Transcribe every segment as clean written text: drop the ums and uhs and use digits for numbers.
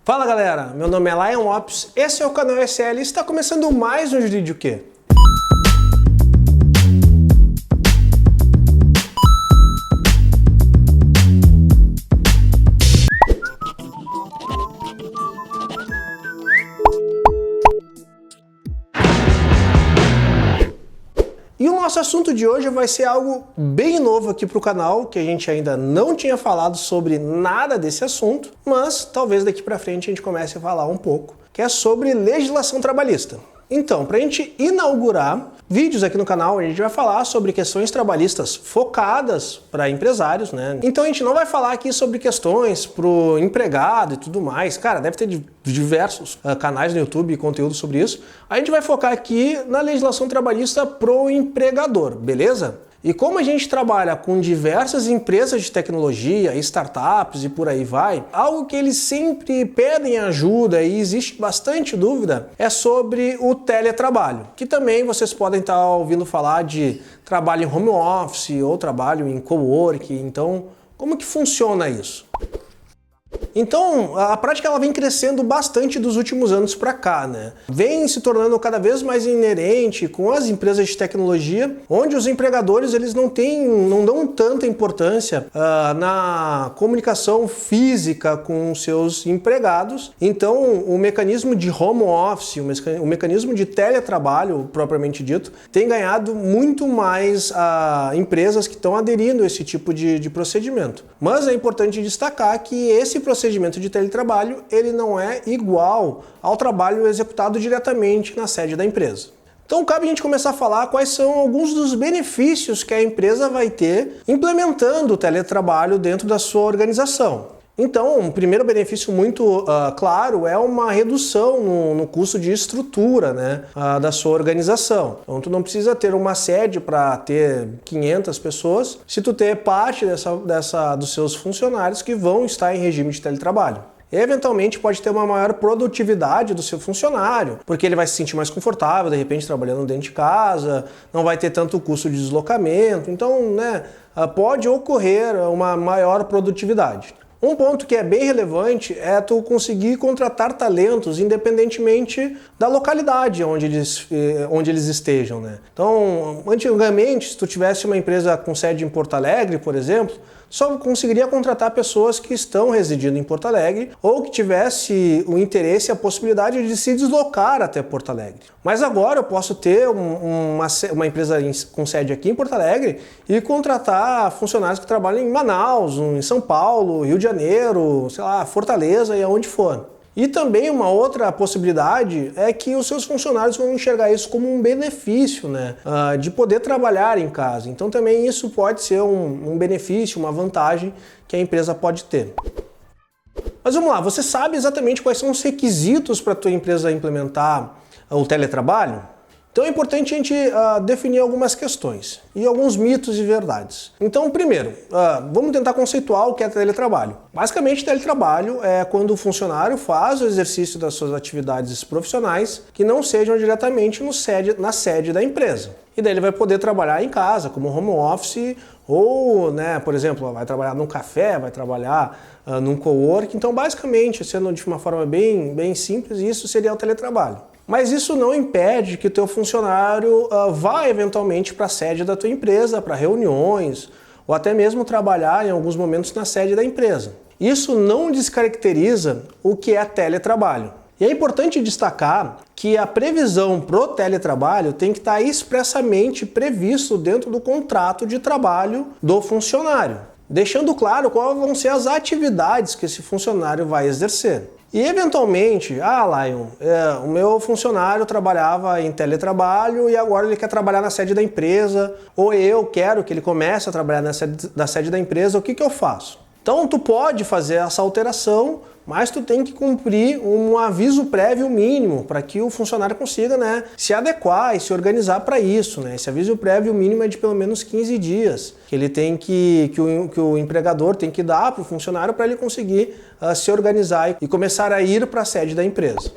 Fala galera, meu nome é Lion Ops, esse é o canal SL e está começando mais um vídeo que? E o nosso assunto de hoje vai ser algo bem novo aqui para o canal, que a gente ainda não tinha falado sobre nada desse assunto, mas talvez daqui para frente a gente comece a falar um pouco, que é sobre legislação trabalhista. Então, para a gente inaugurar vídeos aqui no canal, a gente vai falar sobre questões trabalhistas focadas para empresários, né? Então a gente não vai falar aqui sobre questões para o empregado e tudo mais. Cara, deve ter diversos canais no YouTube e conteúdo sobre isso. A gente vai focar aqui na legislação trabalhista pro empregador, beleza? E como a gente trabalha com diversas empresas de tecnologia, startups e por aí vai, algo que eles sempre pedem ajuda e existe bastante dúvida é sobre o teletrabalho, que também vocês podem estar ouvindo falar de trabalho em home office ou trabalho em coworking. Então, como que funciona isso? Então, a prática ela vem crescendo bastante dos últimos anos para cá, né? Vem se tornando cada vez mais inerente com as empresas de tecnologia, onde os empregadores eles não dão tanta importância na comunicação física com os seus empregados. Então, o mecanismo de home office, o mecanismo de teletrabalho, propriamente dito, tem ganhado muito mais empresas que estão aderindo a esse tipo de procedimento. Mas é importante destacar que esse procedimento de teletrabalho ele não é igual ao trabalho executado diretamente na sede da empresa. Então cabe a gente começar a falar quais são alguns dos benefícios que a empresa vai ter implementando o teletrabalho dentro da sua organização. Então, um primeiro benefício muito claro é uma redução no custo de estrutura, né, da sua organização. Então, tu não precisa ter uma sede para ter 500 pessoas, se tu ter parte dos seus funcionários que vão estar em regime de teletrabalho. Eventualmente pode ter uma maior produtividade do seu funcionário, porque ele vai se sentir mais confortável, de repente trabalhando dentro de casa, não vai ter tanto custo de deslocamento, então, né, pode ocorrer uma maior produtividade. Um ponto que é bem relevante é tu conseguir contratar talentos independentemente da localidade onde eles estejam, né? Então, antigamente, se tu tivesse uma empresa com sede em Porto Alegre, por exemplo, só conseguiria contratar pessoas que estão residindo em Porto Alegre ou que tivesse o interesse e a possibilidade de se deslocar até Porto Alegre. Mas agora eu posso ter uma empresa com sede aqui em Porto Alegre e contratar funcionários que trabalham em Manaus, em São Paulo, Rio de Janeiro, sei lá, Fortaleza e aonde for. E também uma outra possibilidade é que os seus funcionários vão enxergar isso como um benefício, né, de poder trabalhar em casa. Então também isso pode ser um benefício, uma vantagem que a empresa pode ter. Mas vamos lá, você sabe exatamente quais são os requisitos para a tua empresa implementar o teletrabalho? Então é importante a gente definir algumas questões e alguns mitos e verdades. Então, primeiro, vamos tentar conceituar o que é teletrabalho. Basicamente, teletrabalho é quando o funcionário faz o exercício das suas atividades profissionais que não sejam diretamente na sede da empresa. E daí ele vai poder trabalhar em casa, como home office, ou, né, por exemplo, vai trabalhar num café, vai trabalhar num coworking. Então, basicamente, sendo de uma forma bem simples, isso seria o teletrabalho. Mas isso não impede que o teu funcionário vá eventualmente para a sede da tua empresa, para reuniões, ou até mesmo trabalhar em alguns momentos na sede da empresa. Isso não descaracteriza o que é teletrabalho. E é importante destacar que a previsão pro teletrabalho tem que estar expressamente previsto dentro do contrato de trabalho do funcionário, deixando claro quais vão ser as atividades que esse funcionário vai exercer. E eventualmente, Lion, o meu funcionário trabalhava em teletrabalho e agora ele quer trabalhar na sede da empresa, ou eu quero que ele comece a trabalhar na sede da empresa, o que eu faço? Então tu pode fazer essa alteração, mas tu tem que cumprir um aviso prévio mínimo para que o funcionário consiga, né, se adequar e se organizar para isso, né? Esse aviso prévio mínimo é de pelo menos 15 dias, que ele tem que o empregador tem que dar para o funcionário para ele conseguir se organizar e começar a ir para a sede da empresa.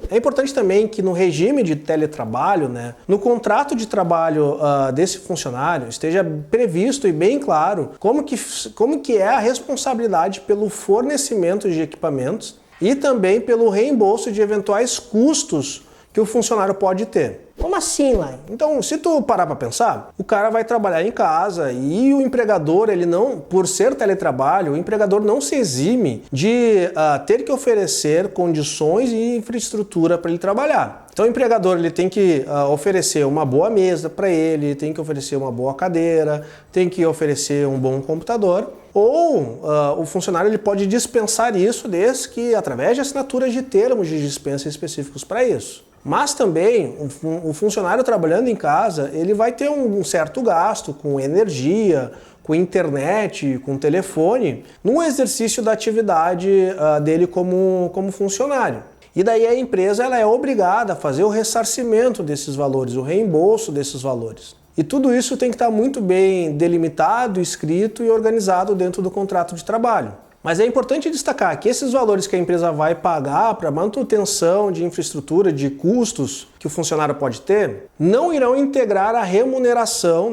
É importante também que no regime de teletrabalho, né, no contrato de trabalho desse funcionário esteja previsto e bem claro como que é a responsabilidade pelo fornecimento de equipamentos e também pelo reembolso de eventuais custos que o funcionário pode ter. Como assim, Lai? Então, se tu parar para pensar, o cara vai trabalhar em casa e o empregador, ele não, por ser teletrabalho, o empregador não se exime de ter que oferecer condições e infraestrutura para ele trabalhar. Então, o empregador ele tem que oferecer uma boa mesa para ele, tem que oferecer uma boa cadeira, tem que oferecer um bom computador. Ou o funcionário ele pode dispensar isso desde que através de assinaturas de termos de dispensa específicos para isso. Mas também o funcionário trabalhando em casa, ele vai ter um certo gasto com energia, com internet, com telefone, no exercício da atividade dele como funcionário. E daí a empresa ela é obrigada a fazer o ressarcimento desses valores, o reembolso desses valores. E tudo isso tem que estar muito bem delimitado, escrito e organizado dentro do contrato de trabalho. Mas é importante destacar que esses valores que a empresa vai pagar para manutenção de infraestrutura, de custos que o funcionário pode ter, não irão integrar a remuneração,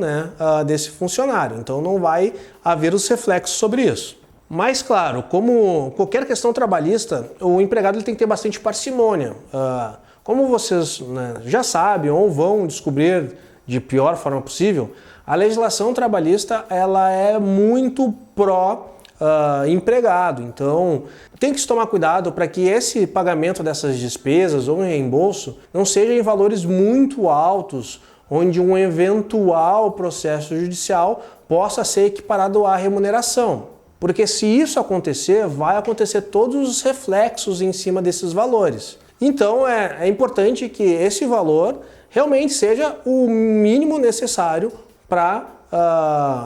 desse funcionário. Então não vai haver os reflexos sobre isso. Mas claro, como qualquer questão trabalhista, o empregado ele tem que ter bastante parcimônia. Como vocês já sabem ou vão descobrir de pior forma possível, a legislação trabalhista ela é muito empregado. Então tem que se tomar cuidado para que esse pagamento dessas despesas ou reembolso não seja em valores muito altos, onde um eventual processo judicial possa ser equiparado à remuneração. Porque se isso acontecer, vai acontecer todos os reflexos em cima desses valores. Então é importante que esse valor realmente seja o mínimo necessário para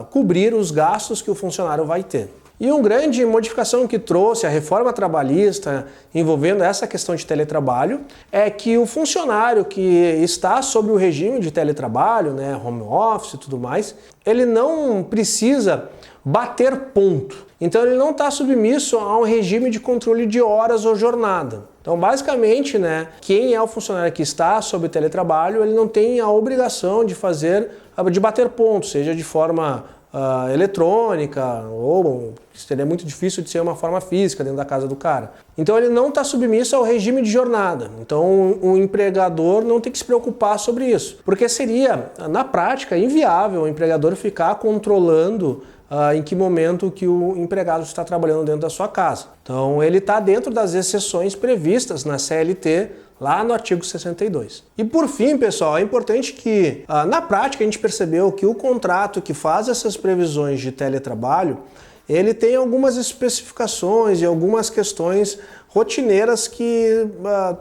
cobrir os gastos que o funcionário vai ter. E uma grande modificação que trouxe a reforma trabalhista envolvendo essa questão de teletrabalho é que o funcionário que está sob o regime de teletrabalho, home office e tudo mais, ele não precisa bater ponto. Então ele não está submisso a um regime de controle de horas ou jornada. Então basicamente, quem é o funcionário que está sob teletrabalho, ele não tem a obrigação de bater ponto, seja de forma eletrônica, ou seria muito difícil de ser uma forma física dentro da casa do cara. Então ele não está submisso ao regime de jornada. Então o empregador não tem que se preocupar sobre isso, porque seria, na prática, inviável o empregador ficar controlando em que momento que o empregado está trabalhando dentro da sua casa. Então ele está dentro das exceções previstas na CLT, lá no artigo 62. E por fim, pessoal, é importante que na prática a gente percebeu que o contrato que faz essas previsões de teletrabalho, ele tem algumas especificações e algumas questões rotineiras que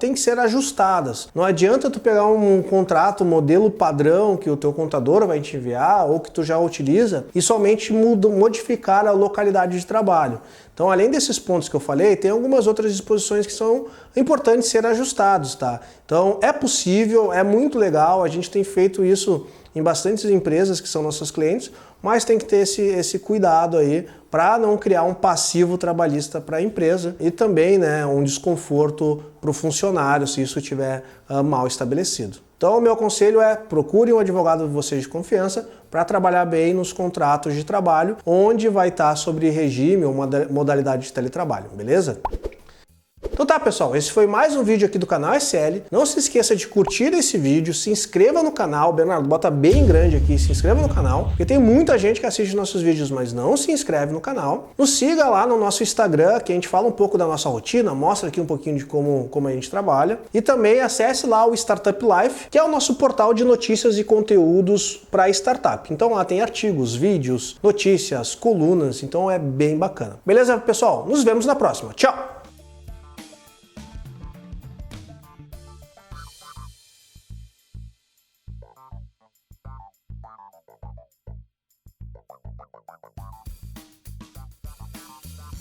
tem que ser ajustadas. Não adianta tu pegar um contrato, modelo padrão que o teu contador vai te enviar ou que tu já utiliza e somente modificar a localidade de trabalho. Então, além desses pontos que eu falei, tem algumas outras disposições que são importantes ser ajustados, tá? Então, é possível, é muito legal, a gente tem feito isso em bastantes empresas que são nossos clientes, mas tem que ter esse cuidado aí para não criar um passivo trabalhista para a empresa e também um desconforto para o funcionário se isso estiver mal estabelecido. Então o meu conselho é procure um advogado de vocês de confiança para trabalhar bem nos contratos de trabalho, onde vai estar sobre regime ou modalidade de teletrabalho, beleza? Então tá, pessoal, esse foi mais um vídeo aqui do canal SL. Não se esqueça de curtir esse vídeo, se inscreva no canal. Bernardo, bota bem grande aqui, se inscreva no canal, porque tem muita gente que assiste nossos vídeos, mas não se inscreve no canal. Nos siga lá no nosso Instagram, que a gente fala um pouco da nossa rotina, mostra aqui um pouquinho de como a gente trabalha. E também acesse lá o Startup Life, que é o nosso portal de notícias e conteúdos para startup. Então lá tem artigos, vídeos, notícias, colunas, então é bem bacana. Beleza, pessoal? Nos vemos na próxima. Tchau!